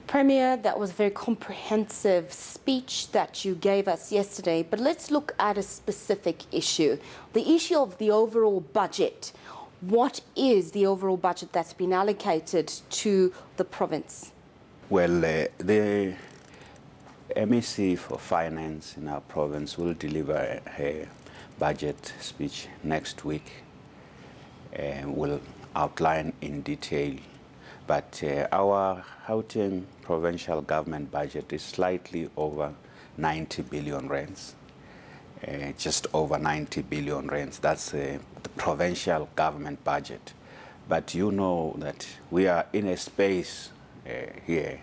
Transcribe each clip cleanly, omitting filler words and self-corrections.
Premier, that was a very comprehensive speech that you gave us yesterday, but let's look at a specific issue. The issue of the overall budget. What is the overall budget that's been allocated to the province? Well, the MEC for Finance in our province will deliver her budget speech next week and will outline in detail. But our Gauteng provincial government budget is slightly over 90 billion rands, just over 90 billion rands. That's the provincial government budget. But you know that we are in a space here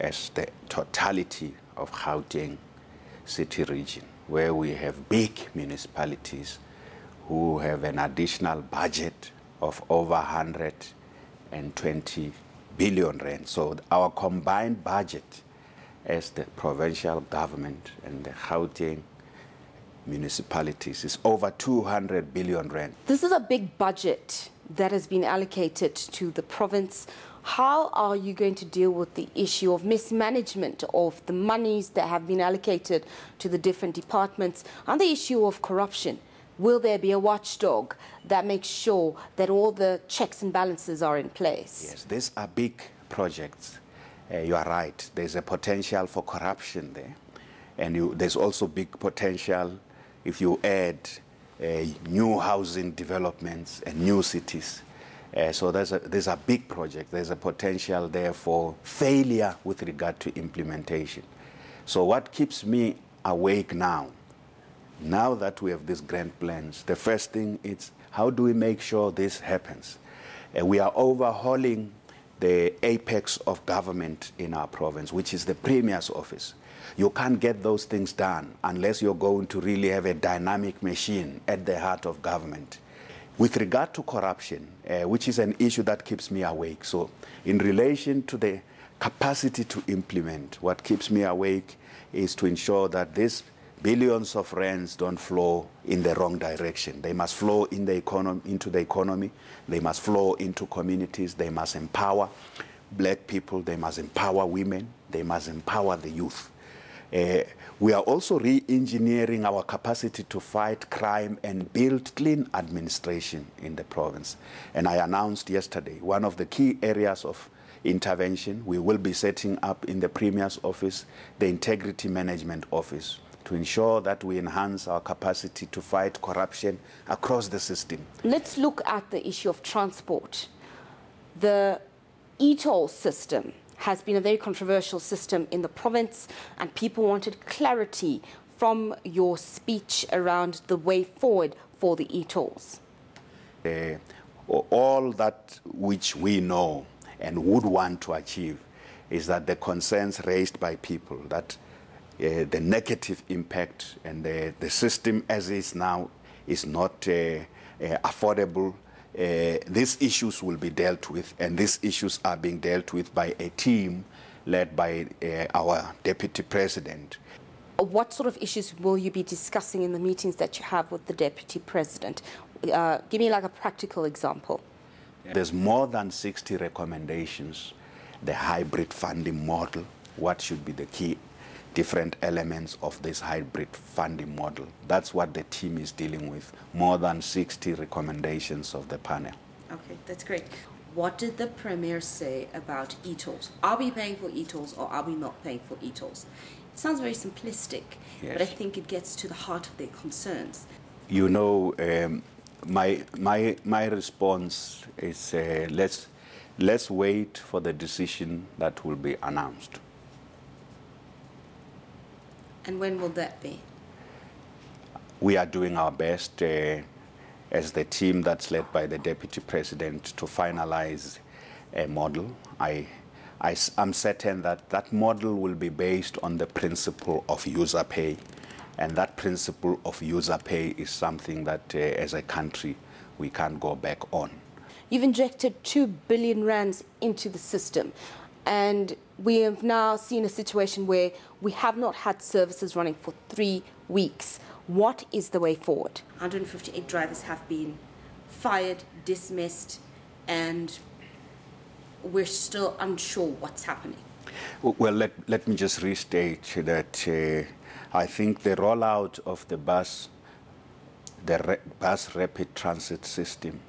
as the totality of Gauteng city region, where we have big municipalities who have an additional budget of over 120 billion rand. So our combined budget as the provincial government and the Gauteng municipalities is over 200 billion rand. This is a big budget that has been allocated to the province. How are you going to deal with the issue of mismanagement of the monies that have been allocated to the different departments and the issue of corruption? Will there be a watchdog that makes sure that all the checks and balances are in place? Yes, these are big projects. You are right. There's a potential for corruption there. And there's also big potential if you add new housing developments and new cities. So there's a big project. There's a potential there for failure with regard to implementation. So what keeps me awake now that we have these grand plans, the first thing is how do we make sure this happens? We are overhauling the apex of government in our province, which is the Premier's office. You can't get those things done unless you're going to really have a dynamic machine at the heart of government. With regard to corruption, which is an issue that keeps me awake, so in relation to the capacity to implement, what keeps me awake is to ensure that these billions of rands don't flow in the wrong direction. They must flow in the into the economy. They must flow into communities. They must empower black people. They must empower women. They must empower the youth. We are also re-engineering our capacity to fight crime and build clean administration in the province. And I announced yesterday one of the key areas of intervention. We will be setting up in the Premier's office the Integrity Management Office to ensure that we enhance our capacity to fight corruption across the system. Let's look at the issue of transport. The Etolls system has been a very controversial system in the province, and people wanted clarity from your speech around the way forward for the Etolls. All that which we know and would want to achieve is that the concerns raised by people, that the negative impact and the system as is now is not affordable. These issues will be dealt with, and these issues are being dealt with by a team led by our Deputy President. What sort of issues will you be discussing in the meetings that you have with the Deputy President? Give me like a practical example. There's more than 60 recommendations. The hybrid funding model, what should be the key different elements of this hybrid funding model. That's what the team is dealing with. More than 60 recommendations of the panel. Okay, that's great. What did the Premier say about Etolls? Are we paying for Etolls or are we not paying for Etolls? It sounds very simplistic, yes, but I think it gets to the heart of their concerns. You know, my response is let's wait for the decision that will be announced. And when will that be? We are doing our best as the team that's led by the Deputy President to finalize a model. I'm certain that that model will be based on the principle of user pay. And that principle of user pay is something that as a country we can't go back on. You've injected 2 billion rands into the system. And we have now seen a situation where we have not had services running for 3 weeks. What is the way forward? 158 drivers have been fired, dismissed, and we're still unsure what's happening? Well, let me just restate that I think the rollout of the bus rapid transit system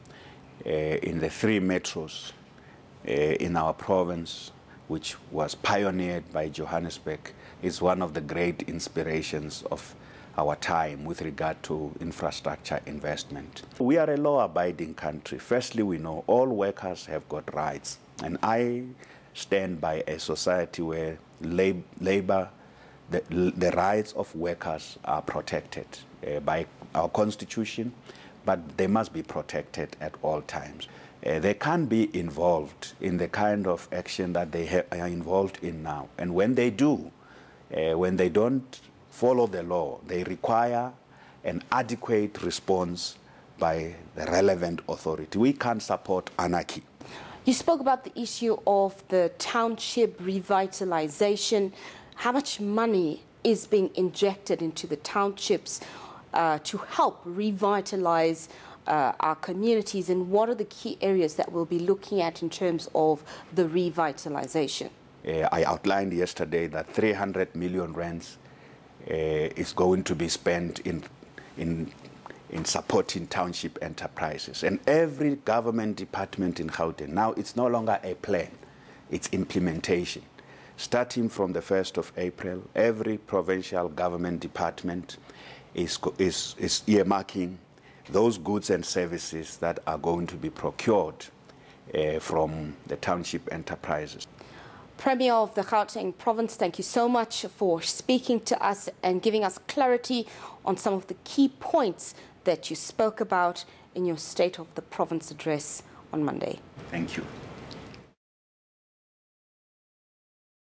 in the 3 metros in our province, which was pioneered by Johannesburg, is one of the great inspirations of our time with regard to infrastructure investment. We are a law-abiding country. Firstly, we know all workers have got rights, and I stand by a society where labor, the rights of workers are protected by our constitution, but they must be protected at all times. They can't be involved in the kind of action that they are involved in now. And when they do, when they don't follow the law, they require an adequate response by the relevant authority. We can't support anarchy. You spoke about the issue of the township revitalization. How much money is being injected into the townships to help revitalize our communities, and what are the key areas that we'll be looking at in terms of the revitalization? I outlined yesterday that 300 million rands is going to be spent in supporting township enterprises. And every government department in Gauteng, now it's no longer a plan, it's implementation. Starting from the 1st of April, every provincial government department is earmarking those goods and services that are going to be procured from the township enterprises. Premier of the Gauteng province, thank you so much for speaking to us and giving us clarity on some of the key points that you spoke about in your State of the Province address on Monday. Thank you.